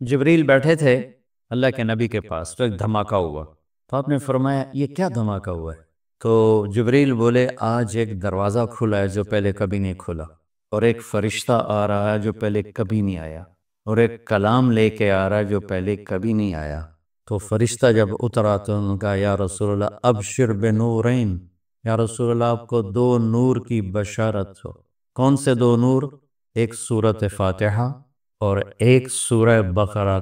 جبریل بیٹھے تھے اللہ کے نبی کے پاس، تو ایک دھماکہ ہوا، تو آپ نے فرمایا یہ کیا دھماکہ ہوا ہے؟ تو جبریل بولے آج ایک دروازہ کھلا ہے جو پہلے کبھی نہیں کھلا، اور ایک فرشتہ آ رہا ہے جو پہلے کبھی نہیں آیا، اور ایک کلام لے کے آ رہا ہے جو پہلے کبھی نہیں آیا۔ تو فرشتہ جب اترا تو انہوں نے کہا یا رسول اللہ ابشر بنورین، یا رسول اللہ آپ کو دو نور کی بشارت ہو۔ کون سے دو نور؟ ایک سورۃ فاتحہ اور ایک سورہ بقرہ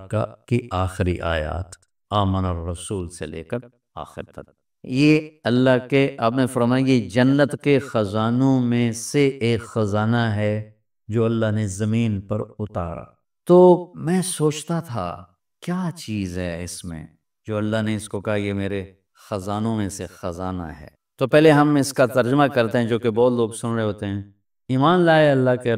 کی آخری آیات، آمن الرسول سے لے کر آخر تک۔ یہ اللہ کے، آپ نے فرمایا یہ جنت کے خزانوں میں سے ایک خزانہ ہے جو اللہ نے زمین پر اتارا۔ تو میں سوچتا تھا کیا چیز ہے اس میں جو اللہ نے اس کو کہا یہ میرے خزانوں میں سے خزانہ ہے۔ تو پہلے ہم اس کا ترجمہ کرتے ہیں جو کہ بہت لوگ سن رہے ہوتے ہیں۔ ایمان لائے اللہ کے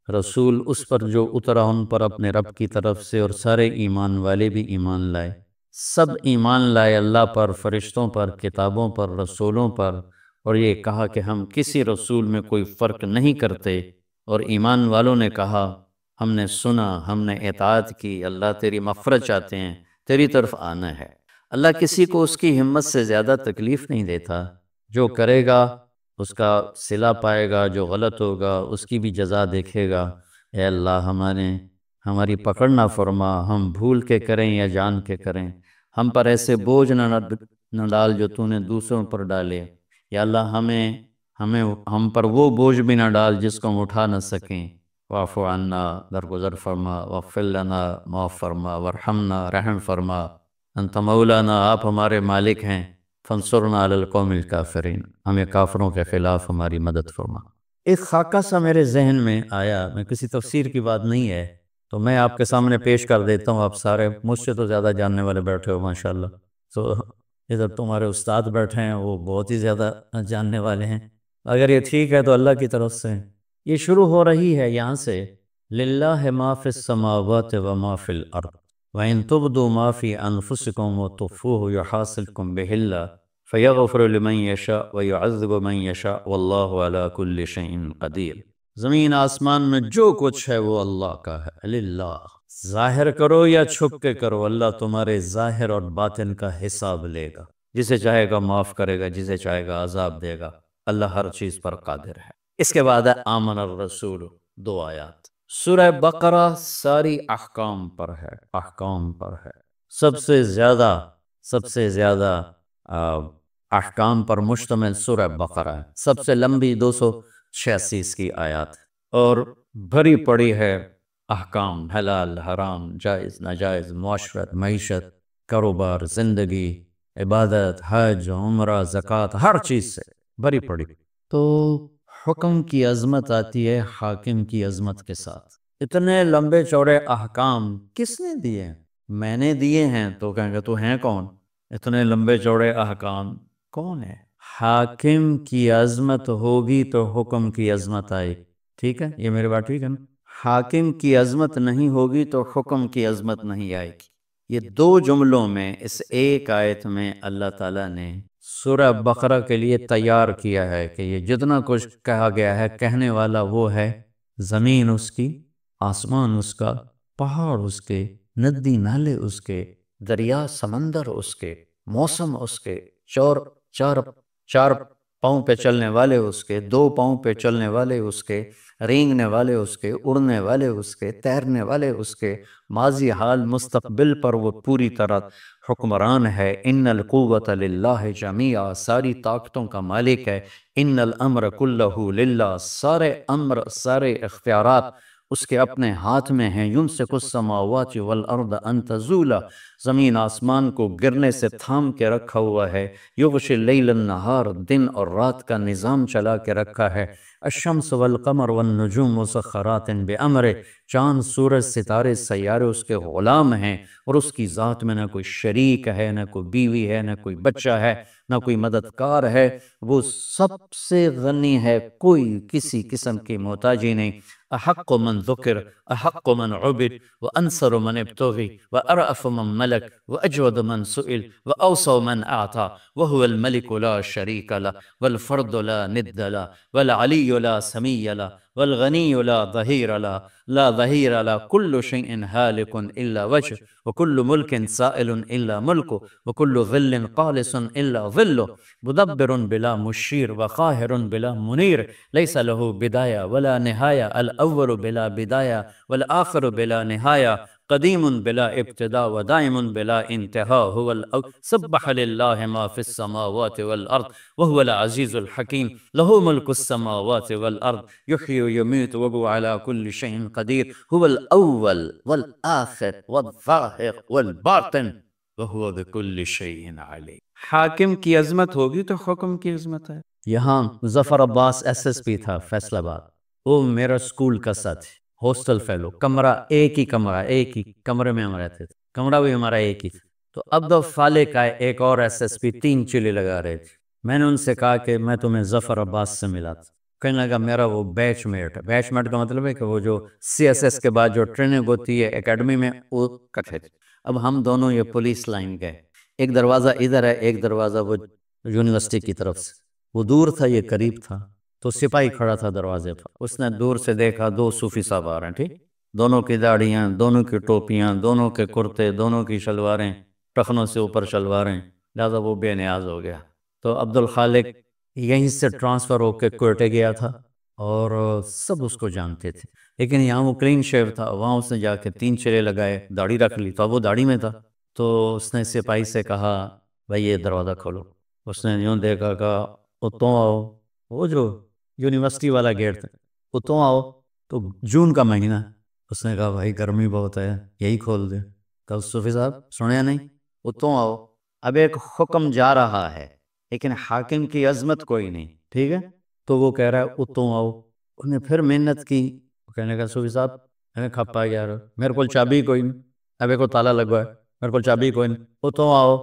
رسول اس پر جو اترا ان پر اپنے رب کی طرف سے، اور سارے ایمان والے بھی ایمان لائے، سب ایمان لائے اللہ پر، فرشتوں پر، کتابوں پر، رسولوں پر، اور یہ کہا کہ ہم کسی رسول میں کوئی فرق نہیں کرتے، اور ایمان والوں نے کہا ہم نے سنا، ہم نے اطاعت کی، اللہ تیری مغفرت چاہتے ہیں، تیری طرف آنا ہے۔ اللہ کسی کو اس کی ہمت سے زیادہ تکلیف نہیں دیتا، جو کرے گا اس کا صلہ پائے گا، جو غلط ہوگا اس کی بھی جزا دیکھے گا۔ اے اللہ ہماری پکڑ نہ فرما، ہم بھول کے کریں یا جان کے کریں، ہم پر ایسے بوجھ نہ ڈال جو تو نے دوسروں پر ڈالے۔ یا اللہ ہم پر وہ بوجھ بھی نہ ڈال جس کو ہم اٹھا نہ سکیں۔ واعف عنا، درگزر فرما، واغفر لنا، معاف فرما، وارحمنا، رحم فرما، انت مولانا، آپ ہمارے مالک ہیں، فانصرنا علی القوم الکافرین، ہمیں کافروں کے خلاف ہماری مدد فرما۔ ایک خاکہ سا میرے ذہن میں آیا، میں کسی تفسیر کی بات نہیں ہے تو میں آپ کے سامنے پیش کر دیتا ہوں۔ آپ سارے مجھ سے تو زیادہ جاننے والے بیٹھے ہو ماشاءاللہ، تو ادھر تمہارے استاد بیٹھے ہیں وہ بہت ہی زیادہ جاننے والے ہیں، اگر یہ ٹھیک ہے تو اللہ کی طرف سے یہ شروع ہو رہی ہے یہاں سے، للہ ما فی السماوات و ما فی الارض وَإِن تُبْدُوا مَا فِي أَنفُسِكُمْ وَتُخْفُوهُ يُحَاسِبْكُم بِهِ اللَّهُ فَيَغْفِرُ لِمَن يَشَاءُ وَيُعَذِّبُ مَن يَشَاءُ وَاللَّهُ عَلَى كُلِّ شَيْءٍ قَدِيرٌ۔ زمین آسمان میں جو کچھ ہے وہ اللہ کا ہے، للہ، ظاہر کرو یا چھپ کے کرو اللہ تمہارے ظاہر اور باطن کا حساب لے گا، جسے چاہے گا معاف کرے گا، جسے چاہے گا عذاب دے گا، اللہ ہر چیز پر قادر ہے۔ اس کے بعد ہے آمن الرسول، دو آیات۔ سورہ بقرہ ساری احکام پر ہے، احکام پر ہے، سب سے زیادہ احکام پر مشتمل سورہ بقرہ ہے، سب سے لمبی 286 کی آیات، اور بھری پڑی ہے احکام، حلال حرام، جائز ناجائز، معاشرت، معیشت، کاروبار، زندگی، عبادت، حج، عمرہ، زکوٰۃ، ہر چیز سے بھری پڑی۔ تو حکم کی عظمت آتی ہے حاکم کی عظمت کے ساتھ۔ اتنے لمبے چوڑے احکام کس نے دیے ہیں؟ میں نے دیے ہیں، تو کہیں گے تو ہیں کون؟ اتنے لمبے چوڑے احکام کون ہے؟ حاکم کی عظمت ہوگی تو حکم کی عظمت آئے، ٹھیک ہے، یہ میری بات ٹھیک ہے نا؟ حاکم کی عظمت نہیں ہوگی تو حکم کی عظمت نہیں آئے گی۔ یہ دو جملوں میں، اس ایک آیت میں اللہ تعالیٰ نے سورہ بقرہ کے لیے تیار کیا ہے کہ یہ جتنا کچھ کہا گیا ہے، کہنے والا وہ ہے، زمین اس کی، آسمان اس کا، پہاڑ اس کے، ندی نالے اس کے، دریا سمندر اس کے، موسم اس کے، چار پاؤں پہ چلنے والے اس کے، دو پاؤں پہ چلنے والے اس کے، رینگنے والے اس کے، اڑنے والے اس کے، تیرنے والے اس کے، ماضی حال مستقبل پر وہ پوری طرح حکمران ہے۔ ان القوۃ للہ جمیعا، ساری طاقتوں کا مالک ہے۔ ان الامر کلہ للہ، سارے امر، سارے اختیارات اس کے اپنے ہاتھ میں ہیں۔ یمسک السماوات والارض ان تزولا، زمین آسمان کو گرنے سے تھام کے رکھا ہوا ہے۔ یغشی اللیل النہار، دن اور رات کا نظام چلا کے رکھا ہے۔ الشمس والقمر والنجوم مسخرات بامرہ، چاند، سورج، ستارے، سیارے اس کے غلام ہیں، اور اس کی ذات میں نہ کوئی شریک ہے، نہ کوئی بیوی ہے، نہ کوئی بچہ ہے، نہ کوئی مددگار ہے، وہ سب سے غنی ہے، کوئی کسی قسم کی محتاجی نہیں۔ احق من ذکر، احق من عبد، وانصر من ابتغی، وارأف من ملک، واجود من سئل، واوصى من اعطى، وهو الملك لا شريك له، والفرد لا ند له، والعلي لا سمي له، والغنی لا ظہیر له لا ظہیر له كل شيء هالك إلا وجهه وكل ملك سائل إلا ملكه وكل ظل قالص إلا ظله مدبر بلا مشير وقاهر بلا منير ليس له بداية ولا نهاية الأول بلا بداية والآخر بلا نهاية قديم بلا ابتداء ودائم بلا انتهاء هو سبح لله ما في السماوات والأرض وهو العزيز الحكيم له ملك السماوات والأرض يحيي ويميت وهو على كل شيء قدير هو الأول والآخر والظاهر والباطن وهو بكل شيء عليم. حاکم کی عظمت ہوگی تو حکم کی عظمت ہے. یہاں ظفر عباس ایس ایس پی تھا فیصل آباد، وہ میرا اسکول کا ساتھ ہاسٹل فیلو، کمرہ ایک ہی کمرے میں ہم رہتے تھے، کمرہ بھی ہمارا ایک ہی تھا. تو عبد الخالق آئے ایک اور ایس ایس پی، 3 چلے لگا رہے تھے. میں نے ان سے کہا کہ میں تمہیں ظفر عباس سے ملا تھا. کہنے لگا میرا وہ بیچ میٹ ہے. بیچ میٹ کا مطلب ہے کہ وہ جو سی ایس ایس کے بعد جو ٹریننگ ہوتی ہے اکیڈمی میں، وہ کٹھے تھے. اب ہم دونوں یہ پولیس لائن گئے، ایک دروازہ ادھر ہے، ایک دروازہ وہ یونیورسٹی کی طرف سے، وہ دور تھا یہ قریب تھا. تو سپاہی کھڑا تھا دروازے پر، اس نے دور سے دیکھا 2 صوفی صاحب آ رہے ہیں، ٹھیک، دونوں کی داڑیاں، دونوں کی ٹوپیاں، دونوں کے کرتے، دونوں کی شلواریں، ٹخنوں سے اوپر شلواریں، لہٰذا وہ بے نیاز ہو گیا. تو عبد الخالق یہیں سے ٹرانسفر ہو کے کوئٹے گیا تھا اور سب اس کو جانتے تھے، لیکن یہاں وہ کلین شیو تھا. وہاں اس نے جا کے 3 چلے لگائے، داڑھی رکھ لی، تو اب وہ داڑھی میں تھا. تو اس نے سپاہی سے کہا بھائی یہ دروازہ کھولو. اس نے یوں دیکھا، کہا اتوں آؤ، وہ جو یونیورسٹی والا گیٹ تھا، اتوں آؤ. تو جون کا مہینہ، اس نے کہا بھائی گرمی بہت ہے، یہی کھول دے. کہا صوفی صاحب سنیا نہیں، اتوں آؤ. اب ایک حکم جا رہا ہے لیکن حاکم کی عظمت کوئی نہیں، ٹھیک ہے. تو وہ کہہ رہا ہے اتوں آؤ. انہوں نے پھر محنت کی، کہنے کا صوفی صاحب میں کھپا یار، میرے کو چابی کوئی نہیں، اب ایک تالا لگوا ہے، میرے کو چابی کوئی نہیں، اتوں آؤ.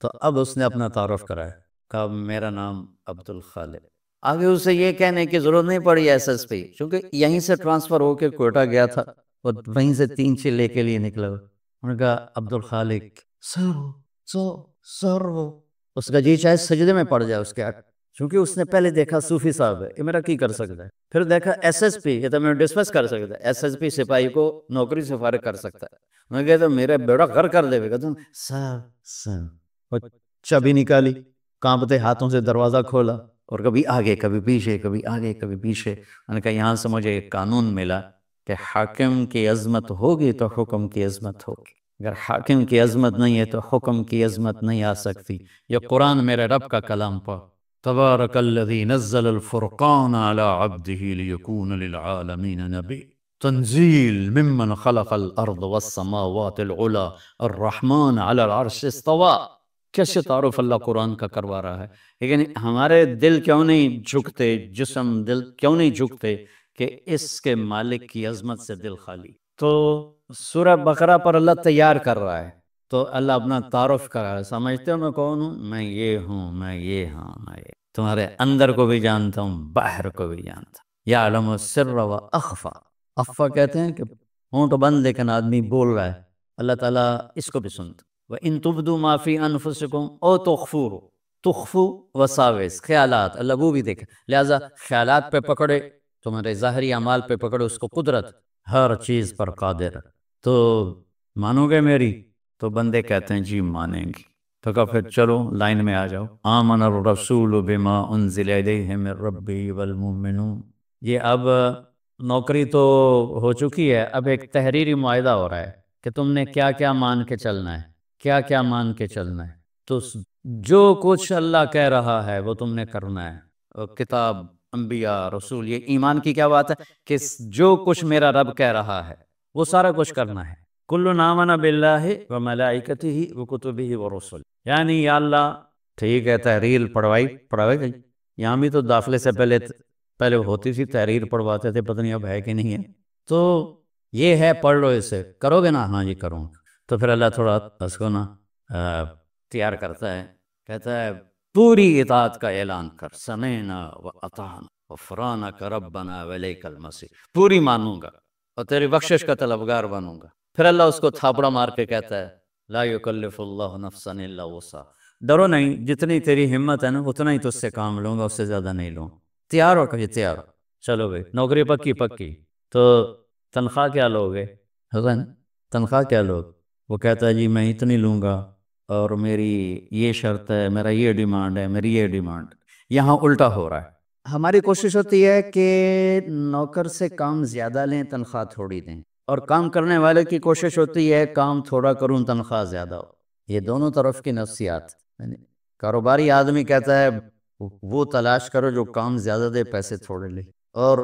تو اب اس نے اپنا تعارف کرایا، کہا میرا نام عبد الخالق. آگے اسے یہ کہنے کی ضرورت نہیں پڑی ایس ایس پی، کیونکہ یہیں سے ٹرانسفر ہو کے کوئٹہ گیا تھا اور وہیں سے 3 چلے کے لیے نکلا. انہوں نے کہا عبد الخالق سر وہ اس کا جی چاہے سجدے میں پڑ جائے اس کے آگے، کیونکہ اس نے پہلے دیکھا صوفی صاحب ہے، یہ میرا کی کر سکتا ہے. پھر دیکھا ایس ایس پی، یہ تو میں ڈسمس کر سکتا ہے، ایس ایس پی سپاہی کو نوکری سے فارغ کر سکتا ہے. میں کہتا میرا بیڑا غر کر دے گا. تم سر چابی نکالی، کانپتے ہاتھوں سے دروازہ کھولا اور کبھی آگے کبھی پیچھے، کبھی آگے کبھی پیچھے. میں نے کہا یہاں سے مجھے ایک قانون ملا کہ حاکم کی عظمت ہوگی تو حکم کی عظمت ہوگی، اگر حاکم کی عظمت نہیں ہے تو حکم کی عظمت نہیں آ سکتی. یہ قرآن میرے رب کا کلام پڑھ، تبارک الذی نزل الفرقان علی عبدہ لیکون للعالمین نبی تنزیل ممن خلق الارض والسماوات العلی الرحمن علی العرش استوى. کیسے تعارف اللہ قرآن کا کروا رہا ہے. لیکن ہمارے دل کیوں نہیں جھکتے، جسم دل کیوں نہیں جھکتے کہ اس کے مالک کی عظمت سے دل خالی. تو سورہ بقرہ پر اللہ تیار کر رہا ہے، تو اللہ اپنا تعارف کر رہا ہے. سمجھتے ہو میں کون ہوں؟ میں یہ ہوں، میں یہ ہوں، میں یہ تمہارے اندر کو بھی جانتا ہوں، باہر کو بھی جانتا ہوں. یعلم السر و اخفا. اخفا کہتے ہیں کہ ہونٹ بند لیکن آدمی بول رہا ہے، اللہ تعالیٰ اس کو بھی سنتا. وَإِن تُبْدُوا مَا فِي أَنفُسِكُمْ أَوْ تُخْفُوهُ، تخفو وساوس، خیالات، اللہ وہ بھی دیکھے. لہٰذا خیالات پہ پکڑے، تمہارے ظاہری اعمال پہ پکڑے اس کو قدرت، ہر چیز پر قادر. تو مانو گے میری؟ تو بندے کہتے ہیں جی مانیں گے. تو کہا پھر چلو لائن میں آ جاؤ. آمن الرسول بما انزل الیہ من ربہ والمؤمنون. یہ اب نوکری تو ہو چکی ہے، اب ایک تحریری معاہدہ ہو رہا ہے کہ تم نے کیا کیا مان کے چلنا ہے، کیا کیا مان کے چلنا ہے. تو جو کچھ اللہ کہہ رہا ہے وہ تم نے کرنا ہے. کتاب، انبیاء، رسول، یہ ایمان کی کیا بات ہے کہ جو کچھ میرا رب کہہ رہا ہے وہ سارا کچھ کرنا ہے. کل آمن باللہ وملائکتہ وکتبہ ورسلہ. یعنی یا اللہ ٹھیک ہے تحریر پڑھوائی گئی، یہاں بھی تو داخلے سے پہلے ہوتی تھی تحریر پڑھواتے تھے، پتہ نہیں اب ہے کہ نہیں ہے. تو یہ ہے پڑھ لو، اسے کرو گے نا؟ ہاں جی کروں. تو پھر اللہ تھوڑا اس کو نا تیار کرتا ہے، کہتا ہے پوری اطاعت کا اعلان کر، سمعنا واطعنا غفرانک ربنا والیک المصیر. پوری مانوں گا اور تیری بخشش کا طلبگار بنوں گا. پھر اللہ اس کو تھاپڑا مار کے کہتا ہے لا یکلف اللہ نفسا الا وسعہا. ڈرو نہیں، جتنی تیری ہمت ہے نا اتنا ہی تجھ سے کام لوں گا، اس سے زیادہ نہیں لوں. تیار ہو کہ تیار ہو. چلو بھائی نوکری پکی پکی، تو تنخواہ کیا لوگے؟ ہوگا نا، تنخواہ کیا لوگ؟ وہ کہتا ہے جی میں اتنی لوں گا، اور میری یہ شرط ہے، میرا یہ ڈیمانڈ ہے، میری یہ ڈیمانڈ۔ یہاں الٹا ہو رہا ہے، ہماری کوشش ہوتی ہے کہ نوکر سے کام زیادہ لیں، تنخواہ تھوڑی دیں، اور کام کرنے والے کی کوشش ہوتی ہے کام تھوڑا کروں، تنخواہ زیادہ ہو۔ یہ دونوں طرف کی نفسیات، یعنی کاروباری آدمی کہتا ہے وہ تلاش کرو جو کام زیادہ دے پیسے تھوڑے لے، اور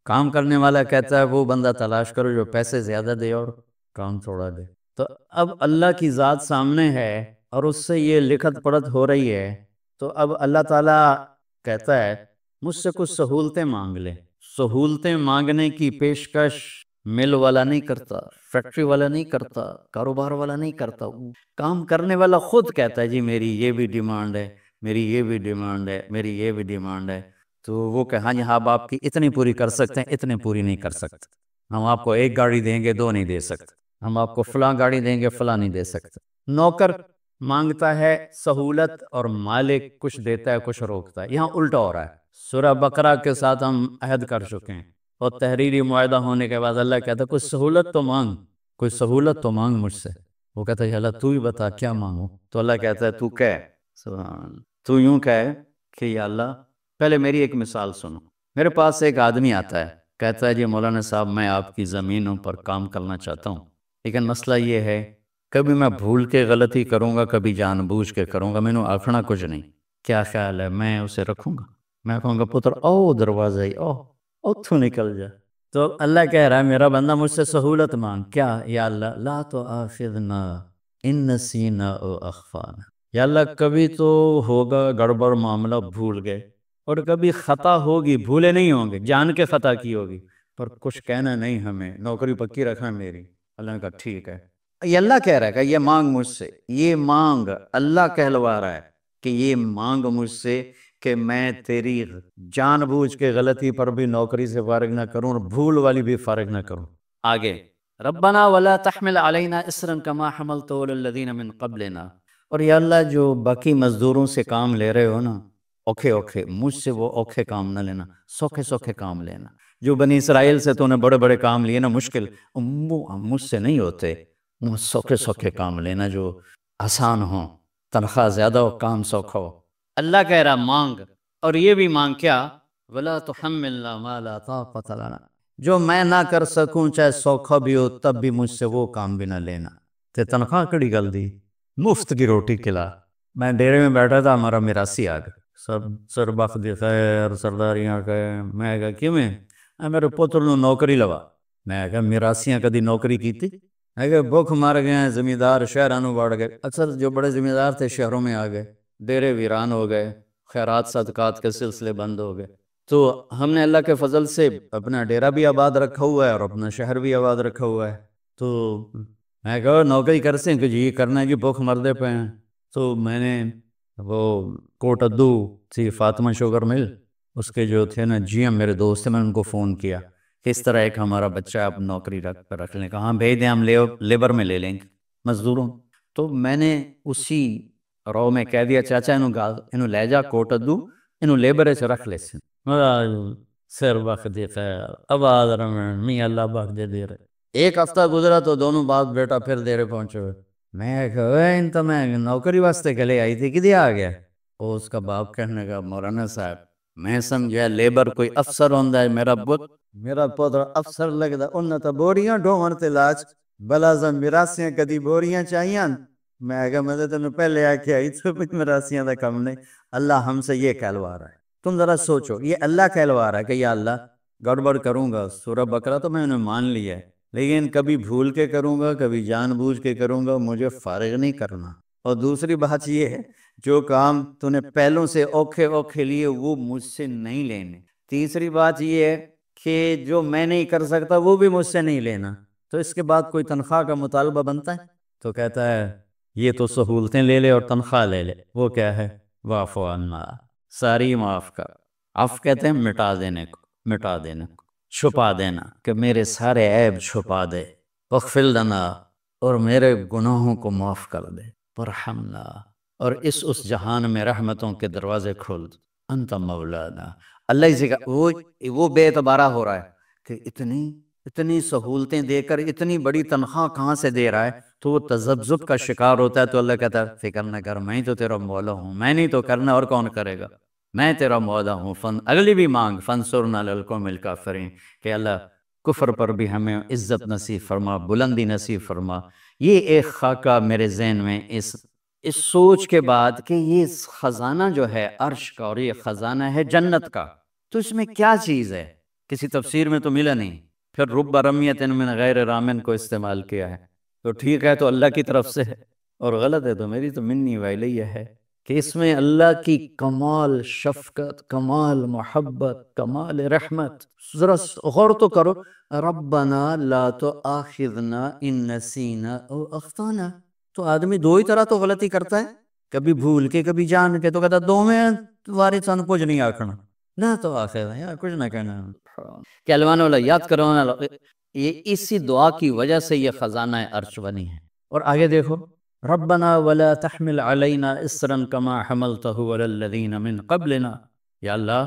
کام کرنے والا کہتا ہے وہ بندہ تلاش کرو جو پیسے زیادہ دے اور کام تھوڑا دے۔ تو اب اللہ کی ذات سامنے ہے اور اس سے یہ لکھت پڑھت ہو رہی ہے، تو اب اللہ تعالیٰ کہتا ہے مجھ سے کچھ سہولتیں مانگ لے۔ سہولتیں مانگنے کی پیشکش مل والا نہیں کرتا، فیکٹری والا نہیں کرتا، کاروبار والا نہیں کرتا، کام کرنے والا خود کہتا ہے جی میری یہ بھی ڈیمانڈ ہے، میری یہ بھی ڈیمانڈ ہے، میری یہ بھی ڈیمانڈ ہے۔ تو وہ کہ ہاں جی ہاں آپ کی اتنی پوری کر سکتے ہیں، اتنی پوری نہیں کر سکتے، ہم آپ کو ایک گاڑی دیں گے، دو نہیں دے سکتے، ہم آپ کو فلاں گاڑی دیں گے، فلاں نہیں دے سکتے۔ نوکر مانگتا ہے سہولت اور مالک کچھ دیتا ہے، کچھ روکتا ہے۔ یہاں الٹا ہو رہا ہے۔ سورہ بقرہ کے ساتھ ہم عہد کر چکے ہیں، اور تحریری معاہدہ ہونے کے بعد اللہ کہتا ہے کوئی سہولت تو مانگ، کوئی سہولت تو مانگ مجھ سے۔ وہ کہتا ہے اللہ تو ہی بتا کیا مانگوں؟ تو اللہ کہتا ہے تو کہہ، سبحان، تو یوں کہے کہ یا اللہ، پہلے میری ایک مثال سنو۔ میرے پاس ایک آدمی آتا ہے، کہتا ہے جی مولانا صاحب میں آپ کی زمینوں پر کام کرنا چاہتا ہوں، لیکن مسئلہ یہ ہے کبھی میں بھول کے غلطی کروں گا، کبھی جان بوجھ کے کروں گا، میں نے آکھنا کچھ نہیں، کیا خیال ہے میں اسے رکھوں گا؟ میں کہوں گا پتر او دروازہ ہی او اتھو نکل جا۔ تو اللہ کہہ رہا ہے میرا بندہ مجھ سے سہولت مانگ، کیا؟ یا اللہ لا تؤاخذنا ان نسینا او اخفانا، یا اللہ کبھی تو ہوگا گڑبڑ معاملہ، بھول گئے، اور کبھی خطا ہوگی، بھولے نہیں ہوں گے، جان کے خطا کی ہوگی، پر کچھ کہنا نہیں ہمیں، نوکری پکی رکھا میری۔ اللہ نے کہا ٹھیک ہے۔ یہ اللہ کہہ رہا ہے کہ یہ مانگ مجھ سے، یہ مانگ اللہ کہلوا رہا ہے کہ یہ مانگ مجھ سے کہ میں تیری جان بوجھ کے غلطی پر بھی نوکری سے فارغ نہ کروں، اور بھول والی بھی فارغ نہ کروں۔ آگے ربنا ولا تحمل علینا اسرا کما حملته علی الذین من قبلنا، اور یا اللہ جو باقی مزدوروں سے کام لے رہے ہو نا اوکھے اوکھے، مجھ سے وہ اوکھے کام نہ لینا، سوکھے سوکھے کام لینا۔ جو بنی اسرائیل سے تو نے بڑے بڑے کام لیے نا مشکل، مجھ سے نہیں ہوتے، سوکھے سوکھے کام لینا جو آسان ہوں، تنخواہ زیادہ ہو، کام سوکھا ہو۔ اللہ کہہ رہا مانگ، اور یہ بھی مانگ کیا؟ وَلَا تُحَمِّلْنَا مَا لَا طَاقَةَ لَنَا، جو میں نہ کر سکوں چاہے سوکھا بھی ہو تب بھی مجھ سے وہ کام بھی نہ لینا۔ تے تنخواہ کڑی گل دی، مفت کی روٹی کھلا۔ میں ڈیرے میں بیٹھا تھا، ہمارا میراسی آ گیا، سر بخت دی خیر سرداریاں کہ میں کہا کیوں میں میرے پتر نو نوکری لوا۔ میں کہا میراسیاں کدی نوکری کیتی؟ میں کہا بھوک مار گئے ہیں، زمیندار شہرانوں بڑھ گئے، اکثر جو بڑے زمیندار تھے شہروں میں آ گئے، ڈیرے ویران ہو گئے، خیرات صدقات کے سلسلے بند ہو گئے۔ تو ہم نے اللہ کے فضل سے اپنا ڈیرہ بھی آباد رکھا ہوا ہے اور اپنا شہر بھی آباد رکھا ہوا ہے۔ تو میں کہا نوکری کر سیں کہ جی کرنا ہے جی، بھوک مردے پہ ہیں۔ تو میں نے وہ کوٹ ادو تھی فاطمہ شوگر مل، اس کے جو تھے نا جی ایم میرے دوست تھے، میں نے ان کو فون کیا کہ اس طرح ایک ہمارا بچہ اب نوکری رکھ لیں، کہاں بھیج دیں، ہم لیبر میں لے لیں گے مزدوروں۔ تو میں نے اسی رو میں کہہ دیا چاچا انہوں لے جا کوٹ ادو، انہوں لیبر سے رکھ لے سن۔ سر وقت دی خیر آباد رمن می اللہ باق دے رہے۔ ایک ہفتہ گزرا تو دونوں باپ بیٹا پھر دیرے پہنچے ہوئے۔ میں کہا ان تو میں نوکری واسطے گلے آئی تھی، کدی آ گیا؟ وہ اس کا باپ کہنے کا مولانا صاحب میں سمجھا لیبر کوئی افسر ہوندا ہے، میرا پوتر افسر لگدا، انہاں تو بوریاں ڈھون تے لاج بلا زم میراسیاں کدی بوریاں چاہیاں۔ میں کہا میں تینوں پہلے آکھیا آئی تو میراسیاں دا کم نہیں۔ اللہ ہم سے یہ کہلوا رہا ہے، تم ذرا سوچو، یہ اللہ کہلوا رہا ہے کہ یا اللہ گڑبڑ کروں گا، سورہ بقرہ تو میں نے مان لیا ہے، لیکن کبھی بھول کے کروں گا، کبھی جان بوجھ کے کروں گا، مجھے فارغ نہیں کرنا۔ اور دوسری بات یہ ہے جو کام تو نے پہلوں سے اوکھے لیے وہ مجھ سے نہیں لینے۔ تیسری بات یہ ہے کہ جو میں نہیں کر سکتا وہ بھی مجھ سے نہیں لینا۔ تو اس کے بعد کوئی تنخواہ کا مطالبہ بنتا ہے؟ تو کہتا ہے یہ تو سہولتیں لے لے اور تنخواہ لے لے، وہ کیا ہے؟ واعف عنا، ساری معاف کر۔ عفو کہتے ہیں مٹا دینے کو، چھپا دینا، کہ میرے سارے عیب چھپا دے، واغفر لنا، اور میرے گناہوں کو معاف کر دے، ورحمنا، اور اس جہان میں رحمتوں کے دروازے کھول دے، انت مولانا، اللہ ہی سے وہ بے اعتبارہ ہو رہا ہے کہ اتنی سہولتیں دے کر اتنی بڑی تنخواہ کہاں سے دے رہا ہے، تو وہ تذبذب کا شکار ہوتا ہے. تو اللہ کہتا ہے فکر نہ کر، میں ہی تو تیرا مولا ہوں، میں نہیں تو کرنا اور کون کرے گا، میں تیرا مولا ہوں. اگلی بھی مانگ فانصرنا علی القوم الکافرین، کہ اللہ کفر پر بھی ہمیں عزت نصیب فرما، بلندی نصیب فرما. یہ ایک خاکہ میرے ذہن میں اس سوچ کے بعد کہ یہ خزانہ جو ہے عرش کا اور یہ خزانہ ہے جنت کا، تو اس میں کیا چیز ہے؟ کسی تفسیر میں تو ملا نہیں. پھر رب رمیت من غیر رامن کو استعمال کیا ہے. تو ٹھیک ہے تو اللہ کی طرف سے ہے، اور غلط ہے تو میری تو منی ویلیہ ہے کہ اس میں اللہ کی کمال شفقت، کمال محبت، کمال رحمت. ذرا غور تو کرو، ربنا لا تؤاخذنا ان نسینا او اخطانا. تو آدمی دو ہی طرح تو غلطی کرتا ہے، کبھی بھول کے کبھی جان کے. تو کہتا دو میں وارث سن کچھ نہیں آکھنا، نہ تو آخر یا کچھ نہ کہنا. کہلوان والا یاد کرو، یہ اسی دعا کی وجہ سے یہ خزانہ عرش بنی ہے. اور آگے دیکھو، ربنا ولا تحمل علینا اسرا کما حملتہ علی الذین من قبلنا. یا اللہ،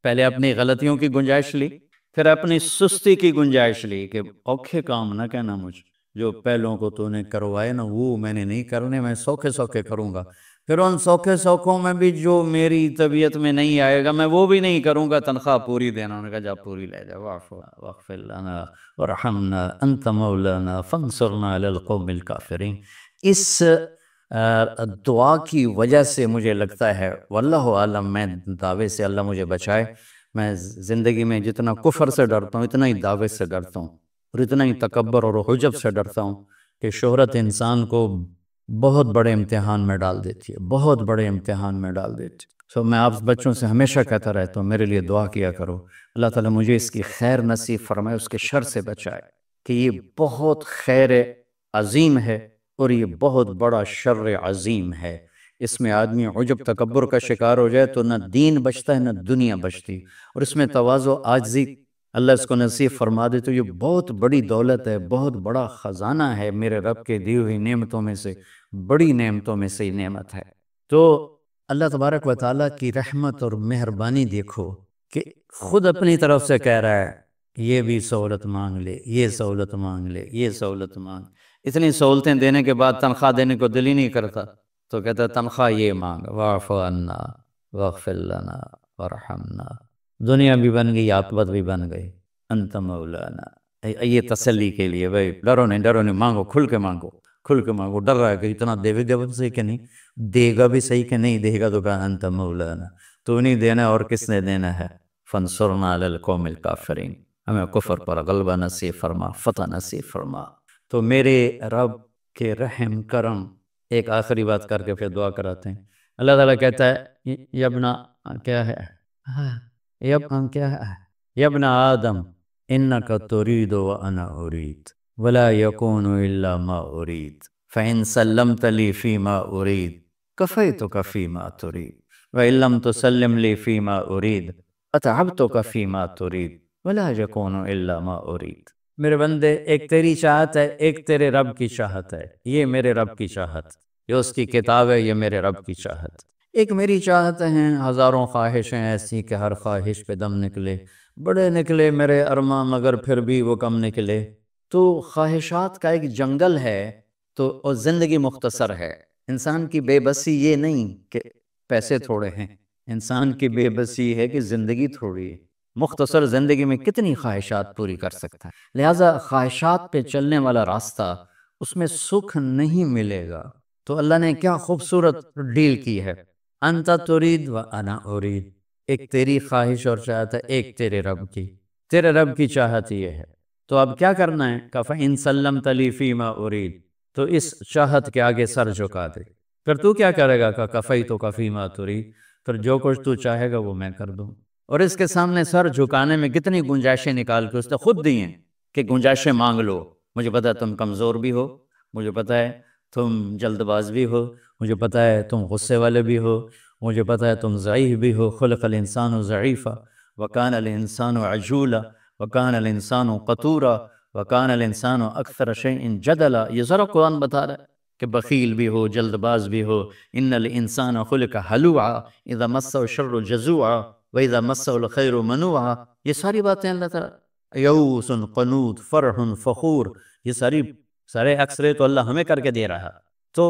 پہلے اپنی غلطیوں کی گنجائش لی، پھر اپنی سستی کی گنجائش لی کہ اوکھے کام نہ کہنا مجھ، جو پہلوں کو تو نے کروائے نا وہ میں نے نہیں کرنے، میں سوکھے سوکھے کروں گا. پھر ان سوکھے سوکھوں میں بھی جو میری طبیعت میں نہیں آئے گا میں وہ بھی نہیں کروں گا. تنخواہ پوری دینا، انہوں نے کہا جا پوری لے جا. واغفر لنا ورحمنا انت مولانا فانصرنا علی القوم الکافرین. اس دعا کی وجہ سے مجھے لگتا ہے، واللہ عالم، میں دعوے سے اللہ مجھے بچائے، میں زندگی میں جتنا کفر سے ڈرتا ہوں اتنا ہی دعوے سے ڈرتا ہوں، اور اتنا ہی تکبر اور حجب سے ڈرتا ہوں کہ شہرت انسان کو بہت بڑے امتحان میں ڈال دیتی ہے، بہت بڑے امتحان میں ڈال دیتی ہے. سو میں آپ بچوں سے ہمیشہ کہتا رہتا ہوں میرے لیے دعا کیا کرو، اللہ تعالیٰ مجھے اس کی خیر نصیب فرمائے، اس کے شر سے بچائے، کہ یہ بہت خیر عظیم ہے اور یہ بہت بڑا شر عظیم ہے. اس میں آدمی عجب تکبر کا شکار ہو جائے تو نہ دین بچتا ہے نہ دنیا بچتی، اور اس میں تواضع عاجزی اللہ اس کو نصیب فرما دے تو یہ بہت بڑی دولت ہے، بہت بڑا خزانہ ہے، میرے رب کے دی ہوئی نعمتوں میں سے بڑی نعمتوں میں سے نعمت ہے. تو اللہ تبارک و تعالیٰ کی رحمت اور مہربانی دیکھو کہ خود اپنی طرف سے کہہ رہا ہے یہ بھی سہولت مانگ لے، یہ سہولت مانگ لے، یہ سہولت مانگ. اتنی سہولتیں دینے کے بعد تنخواہ دینے کو دل ہی نہیں کرتا، تو کہتا تنخواہ یہ مانگ، واعف عنا واغفر لنا ورحمنا. دنیا بھی بن گئی، عاقبت بھی بن گئی، انت مولانا. یہ تسلی کے لیے بھائی ڈرو نہیں، مانگو، کھل کے مانگو، کھل کے مانگو. ڈر رہا ہے کہ اتنا دے گا بھی صحیح کہ نہیں دے گا، بھی صحیح کہ نہیں دے گا، تو کہا انت مولانا، تو نہیں دینا اور کس نے دینا ہے. فانصرنا علی القوم الکافرین، ہمیں کفر پر غلبہ نصیب فرما، فتح نصیب فرما. تو میرے رب کے رحم کرم. ایک آخری بات کر کے پھر دعا کراتے ہیں. اللہ تعالیٰ کہتا ہے یبنا کیا ہے، یبن آدم انک ترید وانا ارید ولا یکون الا ما ارید فان سلمت لی فیما ارید کفیتک فیما ترید وان لم تسلم لی فیما ارید اتعبتک فیما ترید ولا یکون الا ما ارید. میرے بندے، ایک تیری چاہت ہے، ایک تیرے رب کی چاہت ہے. یہ میرے رب کی چاہت، یہ اس کی کتاب ہے، یہ میرے رب کی چاہت. ایک میری چاہت ہیں، ہزاروں خواہشیں ایسی کہ ہر خواہش پہ دم نکلے، بڑے نکلے میرے ارماں مگر پھر بھی وہ کم نکلے. تو خواہشات کا ایک جنگل ہے، تو اور زندگی مختصر ہے. انسان کی بے بسی یہ نہیں کہ پیسے تھوڑے ہیں، انسان کی بے بسی ہے کہ زندگی تھوڑی ہے. مختصر زندگی میں کتنی خواہشات پوری کر سکتا ہے. لہٰذا خواہشات پہ چلنے والا راستہ، اس میں سکھ نہیں ملے گا. تو اللہ نے کیا خوبصورت ڈیل کی ہے، انت ترید و انا ارید. ایک تیری خواہش اور چاہت ہے، ایک تیرے رب کی. تیرے رب کی چاہت یہ ہے، تو اب کیا کرنا ہے؟ فَإِن سَلَّمْتَ لِي فِيمَا أُرِيدُ. تو اس چاہت کے آگے سر جھکا دے. پھر تو کیا کرے گا؟ کَفَيْتُكَ فِيمَا تُرِيدُ. پھر جو کچھ تو چاہے گا وہ میں کر دوں. اور اس کے سامنے سر جھکانے میں کتنی گنجائشیں نکال کے اس نے خود دی ہیں کہ گنجائشیں مانگ لو. مجھے پتا ہے تم کمزور بھی ہو، مجھے پتا ہے تم جلد باز بھی ہو، مجھے پتا ہے تم غصے والے بھی ہو، مجھے پتا ہے تم ضعیف بھی ہو. خلق الانسان ضعیفا وکان الانسان عجولا وکان الانسان قتورا وکان الانسان اکثر شیء جدلا. یہ ذرا قرآن بتا رہا ہے کہ بخیل بھی ہو، جلد باز بھی ہو. ان الانسان خلق ہلوعا اذا مسہ الشر جزوعا. وَإِذَا مَسَّهُ الْخَيْرُ مَنُوعًا، یہ ساری باتیں اللہ تعالیٰ، یئوس قنوط فرح فخور، یہ سارے اکثرے تو اللہ ہمیں کر کے دے رہا. تو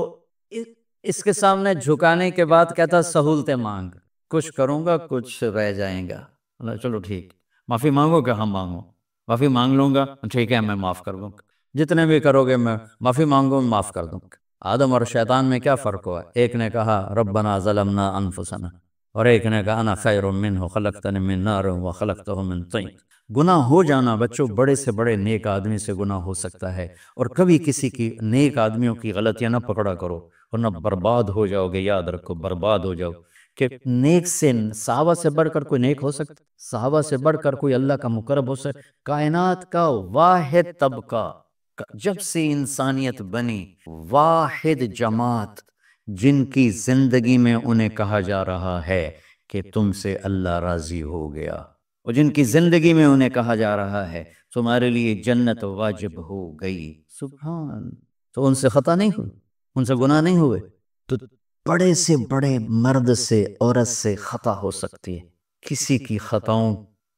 اس کے سامنے جھکانے کے بعد کہتا سہولتیں مانگ، کچھ کروں گا کچھ رہ جائیں گا. اللہ چلو ٹھیک، معافی مانگو کہ ہم مانگو، معافی مانگ لوں گا ٹھیک ہے میں معاف کر دوں گا، جتنے بھی کرو گے میں معافی مانگو معاف کر دوں گا. آدم اور شیطان میں کیا فرق ہوا؟ ایک نے کہا ربنا ظلمنا انفسنا، اور ایک نے کہا انا خیر منہ خلقتنی من نار وخلقتہ من طین. گناہ ہو جانا بچوں، بڑے سے بڑے نیک آدمی سے گناہ ہو سکتا ہے، اور کبھی کسی کی نیک آدمیوں کی غلطیاں نہ پکڑا کرو ورنہ برباد ہو جاؤ گے. یاد رکھو برباد ہو جاؤ. کہ نیک سے صحابہ سے بڑھ کر کوئی نیک ہو سکتا؟ صحابہ سے بڑھ کر کوئی اللہ کا مقرب ہو سکتا؟ کائنات کا واحد طبقہ جب سے انسانیت بنی، واحد جماعت جن کی زندگی میں انہیں کہا جا رہا ہے کہ تم سے اللہ راضی ہو گیا، اور جن کی زندگی میں انہیں کہا جا رہا ہے تمہارے لیے جنت واجب ہو گئی. سبحان. تو ان سے خطا نہیں ہوئی، ان سے گناہ نہیں ہوئے. تو بڑے سے بڑے مرد سے عورت سے خطا ہو سکتی ہے. کسی کی خطاؤں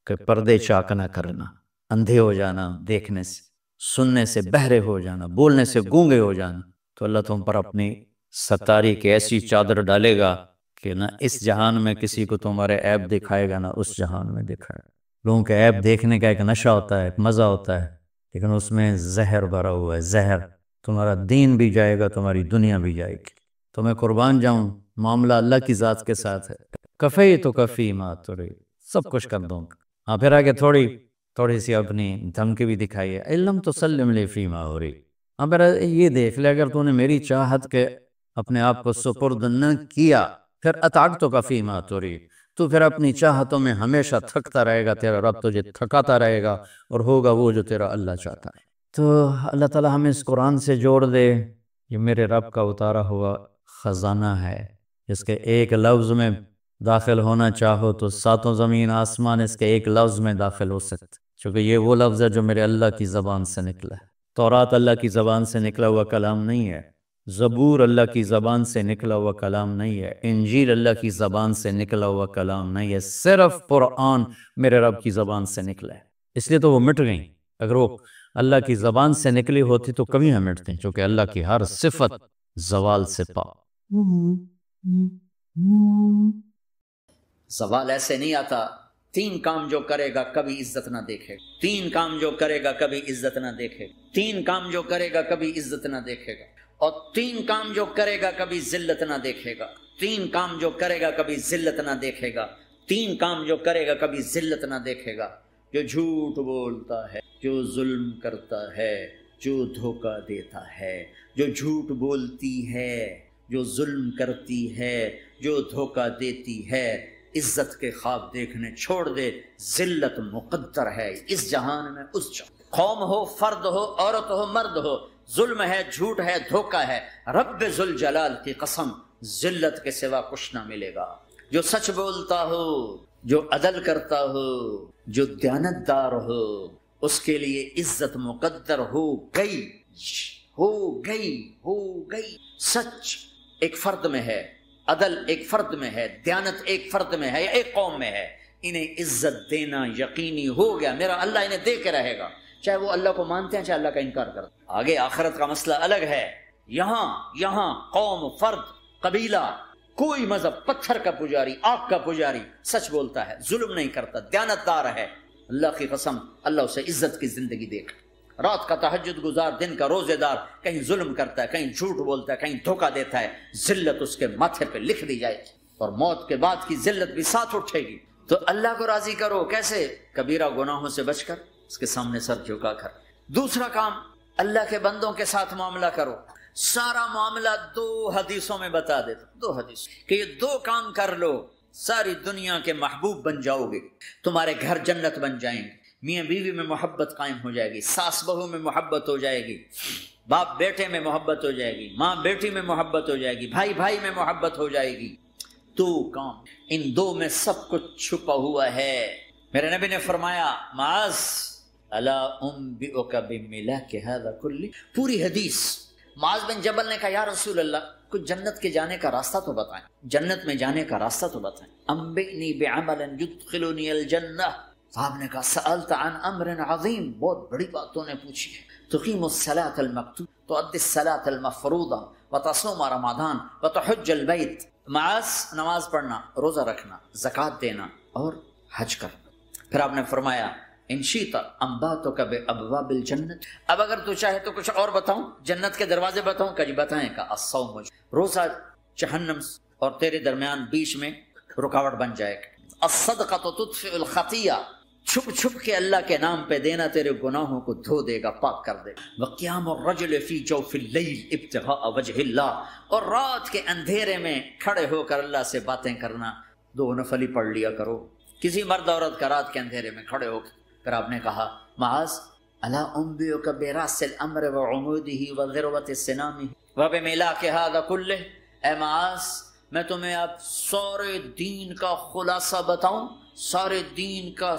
کے پردے چاک نہ کرنا، اندھے ہو جانا دیکھنے سے، سننے سے بہرے ہو جانا، بولنے سے گونگے ہو جانا، تو اللہ تم پر اپنی ستاری کی ایسی چادر ڈالے گا کہ نہ اس جہان میں کسی کو تمہارے عیب دکھائے گا نہ اس جہان میں دکھائے گا. لوگوں کے عیب دیکھنے کا ایک نشہ ہوتا ہے، ایک مزہ ہوتا ہے، لیکن اس میں زہر بھرا ہوا ہے، زہر. تمہارا دین بھی جائے گا، تمہاری دنیا بھی جائے گی. تو میں قربان جاؤں، معاملہ اللہ کی ذات کے ساتھ ہے. کفی تو کفی ما ترید، سب کچھ کر دوں گا. ہاں پھر آگے تھوڑی سی اپنی دھمکی بھی دکھائی ہے، علم تسلم لی فیما ارید. ہاں پھر یہ دیکھ لے اگر تو نے میری چاہت کے اپنے آپ کو سپرد نہ کیا، پھر اطعت کا فیما ترید، تو پھر اپنی چاہتوں میں ہمیشہ تھکتا رہے گا، تیرا رب تجھے تھکاتا رہے گا، اور ہوگا وہ جو تیرا اللہ چاہتا ہے. تو اللہ تعالیٰ ہمیں اس قرآن سے جوڑ دے. یہ میرے رب کا اتارا ہوا خزانہ ہے، اس کے ایک لفظ میں داخل ہونا چاہو تو ساتوں زمین آسمان اس کے ایک لفظ میں داخل ہو سکتے، چونکہ یہ وہ لفظ ہے جو میرے اللہ کی زبان سے نکلا ہے. تورات اللہ کی زبان سے نکلا ہوا کلام نہیں ہے، زبور اللہ کی زبان سے نکلا ہوا کلام نہیں ہے، انجیل اللہ کی زبان سے نکلا ہوا کلام نہیں ہے، صرف قرآن میرے رب کی زبان سے نکلا ہے. اس لیے تو وہ مٹ گئیں. اگر وہ اللہ کی زبان سے نکلی ہوتی تو کبھی نہ مٹتے، چونکہ اللہ کی ہر صفت زوال سے پاک. زوال ایسے نہیں آتا. 3 کام جو کرے گا کبھی عزت نہ دیکھے گا، 3 کام جو کرے گا کبھی عزت نہ دیکھے گا، 3 کام جو کرے گا کبھی عزت نہ دیکھے گا، اور 3 کام جو کرے گا کبھی ذلت نہ دیکھے گا. 3 کام جو کرے گا کبھی ذلت نہ دیکھے گا، 3 کام جو کرے گا کبھی ذلت نہ دیکھے گا. جو جھوٹ بولتا ہے، جو ظلم کرتا ہے، جو دھوکہ دیتا ہے، جو جھوٹ بولتی ہے، جو ظلم کرتی ہے، جو دھوکہ دیتی ہے، عزت کے خواب دیکھنے چھوڑ دے. ذلت مقدر ہے اس جہان میں اس جہان. قوم ہو، فرد ہو، عورت ہو، مرد ہو، ظلم ہے، جھوٹ ہے، دھوکہ ہے، رب ذوالجلال کی قسم ذلت کے سوا کچھ نہ ملے گا. جو سچ بولتا ہو، جو عدل کرتا ہو، جو دیانتدار ہو، اس کے لیے عزت مقدر ہو گئی، ہو گئی، ہو گئی. سچ ایک فرد میں ہے، عدل ایک فرد میں ہے، دیانت ایک فرد میں ہے یا ایک قوم میں ہے. انہیں عزت دینا یقینی ہو گیا. میرا اللہ انہیں دے کے رہے گا، چاہے وہ اللہ کو مانتے ہیں چاہے اللہ کا انکار کرتے ہیں. آگے آخرت کا مسئلہ الگ ہے. یہاں قوم، فرد، قبیلہ، کوئی مذہب، پتھر کا پجاری، آگ کا پجاری سچ بولتا ہے، ظلم نہیں کرتا، دیانتدار ہے، اللہ کی قسم اللہ اسے عزت کی زندگی دے گا. رات کا تہجد گزار، دن کا روزے دار، کہیں ظلم کرتا ہے، کہیں جھوٹ بولتا ہے، کہیں دھوکہ دیتا ہے، ذلت اس کے ماتھے پہ لکھ دی جائے گی، اور موت کے بعد کی ذلت بھی ساتھ اٹھے گی. تو اللہ کو راضی کرو. کیسے؟ کبیرہ گناہوں سے بچ کر، اس کے سامنے سر جھکا کر. دوسرا کام، اللہ کے بندوں کے ساتھ معاملہ کرو. سارا معاملہ 2 حدیثوں میں بتا دیتا، 2 حدیث کہ یہ 2 کام کر لو، ساری دنیا کے محبوب بن جاؤ گے، تمہارے گھر جنت بن جائیں گے، میاں بیوی میں محبت قائم ہو جائے گی، ساس بہو میں محبت ہو جائے گی، باپ بیٹے میں محبت ہو جائے گی، ماں بیٹی میں محبت ہو جائے گی، بھائی بھائی میں محبت ہو جائے گی. 2 کام، ان 2 میں سب کچھ چھپا ہوا ہے. میرے نبی نے فرمایا معاذ الا انبئک بملاک ھذا کلہ. پوری حدیث معاذ بن جبل نے کہا یا رسول اللہ کچھ جنت کے جانے کا راستہ تو بتائیں، جنت میں جانے کا راستہ تو بتائیں۔ انبئنی بعمل یدخلنی الجنہ، صاحب نے کہا سألت عن امر عظیم، بہت بڑی بات تو نے پوچھی ہے۔ تقیم الصلاة المکتوبہ، تؤدی الصلاة المفروضہ، وتصوم رمضان، وتحج البیت۔ معاذ نماز پڑھنا، روزہ رکھنا، زکوٰۃ دینا اور حج کرنا۔ پھر آپ نے فرمایا ان شئت انباتک بابواب الجنت، اب اگر تو چاہے تو کچھ اور بتاؤں، جنت کے دروازے بتاؤں؟ کہ جی بتائیں۔ کا الصوم، روزہ جہنم اور تیرے درمیان بیچ میں رکاوٹ بن جائے گا۔ الصدقۃ تطفئ الخطیہ، چھپ چھپ کے اللہ کے نام پہ دینا تیرے گناہوں کو دھو دے گا، پاک کر دے گا۔ وقیام الرجل فی جوف اللیل ابتغاء وجہ اللہ، اور رات کے اندھیرے میں کھڑے ہو کر اللہ سے باتیں کرنا، 2 نفل ہی پڑھ لیا کرو کسی مرد عورت کا رات کے اندھیرے میں کھڑے ہو۔ پھر آپ نے کہا معاذ الا انبئک براس الامر وعمودہ وذروۃ سنامہ وبملاک ھذا کلہ، اے معاذ میں تمہیں اب سارے دین کا خلاصہ بتاؤں، سارے دین کا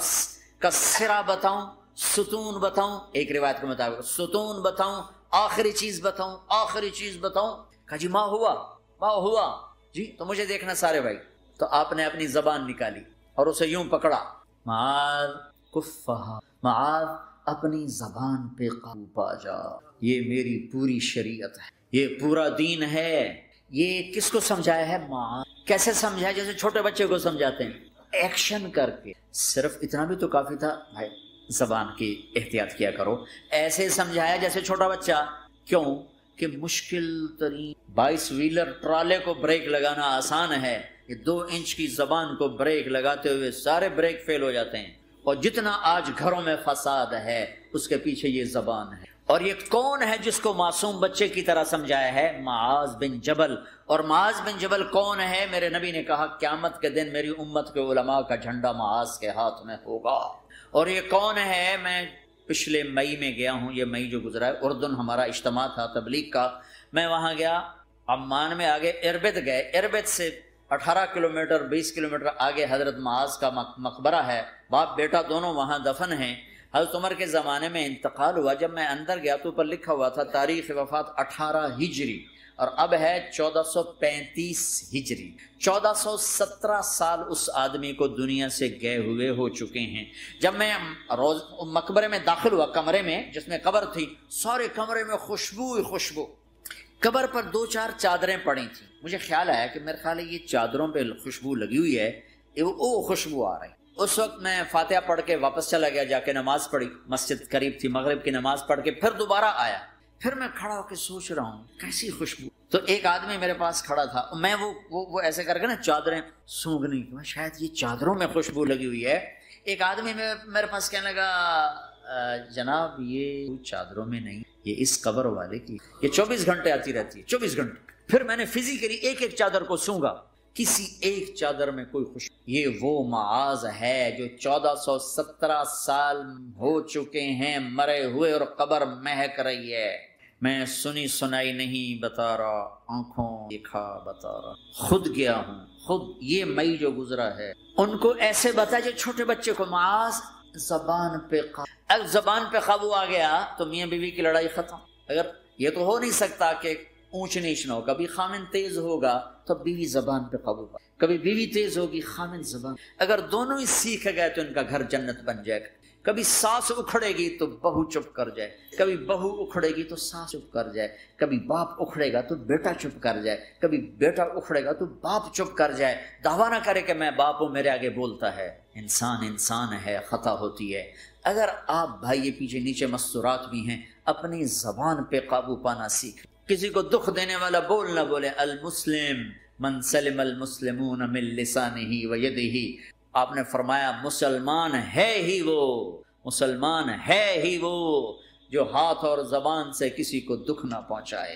سرا بتاؤں، ستون بتاؤں، ایک روایت کے مطابق ستون بتاؤں، آخری چیز بتاؤں، آخری چیز بتاؤں؟ کہا جی ما ہوا جی، تو مجھے دیکھنا سارے بھائی۔ تو آپ نے اپنی زبان نکالی اور اسے یوں پکڑا، معاذ کفہا، معاذ اپنی زبان پہ قابو پا جا، یہ میری پوری شریعت ہے، یہ پورا دین ہے۔ یہ کس کو سمجھایا ہے؟ معاذ۔ کیسے سمجھایا؟ جیسے چھوٹے بچے کو سمجھاتے ہیں، ایکشن کر کے۔ صرف اتنا بھی تو کافی تھا بھائی، زبان کی احتیاط کیا کرو۔ ایسے سمجھایا جیسے چھوٹا بچہ۔ کیوں کہ مشکل ترین 22 ویلر ٹرالے کو بریک لگانا آسان ہے، یہ 2 انچ کی زبان کو بریک لگاتے ہوئے سارے بریک فیل ہو جاتے ہیں۔ اور جتنا آج گھروں میں فساد ہے اس کے پیچھے یہ زبان ہے۔ اور یہ کون ہے جس کو معصوم بچے کی طرح سمجھایا ہے؟ معاذ بن جبل۔ اور معاذ بن جبل کون ہے؟ میرے نبی نے کہا قیامت کے دن میری امت کے علماء کا جھنڈا معاذ کے ہاتھ میں ہوگا۔ اور یہ کون ہے؟ میں پچھلے مئی میں گیا ہوں، یہ مئی جو گزرا ہے، اردن ہمارا اجتماع تھا تبلیغ کا، میں وہاں گیا، عمان میں آگے اربد گئے، اربد سے 18 کلومیٹر 20 کلومیٹر آگے حضرت معاذ کا مقبرہ ہے، باپ بیٹا دونوں وہاں دفن ہیں۔ حضرت عمر کے زمانے میں انتقال ہوا، جب میں اندر گیا تو اوپر لکھا ہوا تھا تاریخ وفات 18 ہجری، اور اب ہے 1435 ہجری۔ 1417 سال اس آدمی کو دنیا سے گئے ہوئے ہو چکے ہیں۔ جب میں مقبرے میں داخل ہوا، کمرے میں جس میں قبر تھی، سارے کمرے میں خوشبو ہی خوشبو، قبر پر 2-4 چادریں پڑی تھیں۔ مجھے خیال آیا کہ میرے خیال ہے یہ چادروں پہ خوشبو لگی ہوئی ہے، وہ خوشبو آ رہی۔ اس وقت میں فاتحہ پڑھ کے واپس چلا گیا، جا کے نماز پڑھی، مسجد قریب تھی، مغرب کی نماز پڑھ کے پھر دوبارہ آیا، پھر میں کھڑا ہو کے سوچ رہا ہوں کیسی خوشبو۔ تو ایک آدمی میرے پاس کھڑا تھا، میں وہ ایسے کر کے نا چادریں سونگنے کی، شاید یہ چادروں میں خوشبو لگی ہوئی ہے۔ ایک آدمی میرے پاس کہنے لگا جناب یہ چادروں میں نہیں، یہ اس قبر والے کی، یہ 24 گھنٹے آتی رہتی ہے، 24 گھنٹے۔ پھر میں نے فزیکلی ایک ایک چادر کو سونگا، کسی ایک چادر میں کوئی خوشبو۔ یہ وہ معاذ ہے جو 1417 سال ہو چکے ہیں مرے ہوئے اور قبر مہک رہی ہے۔ میں سنی سنائی نہیں بتا رہا، آنکھوں دیکھا بتا رہا، خود گیا ہوں، خود یہ مئی جو گزرا ہے۔ ان کو ایسے بتا جو چھوٹے بچے کو، معاذ زبان پہ قابو آ گیا تو میاں بیوی کی لڑائی ختم۔ اگر یہ تو ہو نہیں سکتا کہ اونچ نیچ نہ ہو، کبھی خامن تیز ہوگا تو بیوی زبان پہ قابو پا، کبھی بیوی تیز ہوگی خامن زبان، اگر دونوں ہی سیکھ گئے تو ان کا گھر جنت بن جائے گا۔ کبھی ساس اکھڑے گی تو بہو چپ کر جائے، کبھی بہو اکھڑے گی تو ساس چپ کر جائے، کبھی باپ اکھڑے گا تو بیٹا چپ کر جائے، کبھی بیٹا اکھڑے گا تو باپ چپ کر جائے، دعویٰ نہ کرے کہ میں باپ ہوں میرے آگے بولتا ہے۔ انسان ہے، خطا ہوتی ہے۔ اگر آپ بھائی یہ پیچھے نیچے مستورات بھی ہیں، اپنی زبان پہ قابو پانا سیکھ، کسی کو دکھ دینے والا بول نہ بولے۔ المسلم من سلم المسلمون من لسانہ و یدہ، آپ نے فرمایا مسلمان ہے ہی وہ جو ہاتھ اور زبان سے کسی کو دکھ نہ پہنچائے۔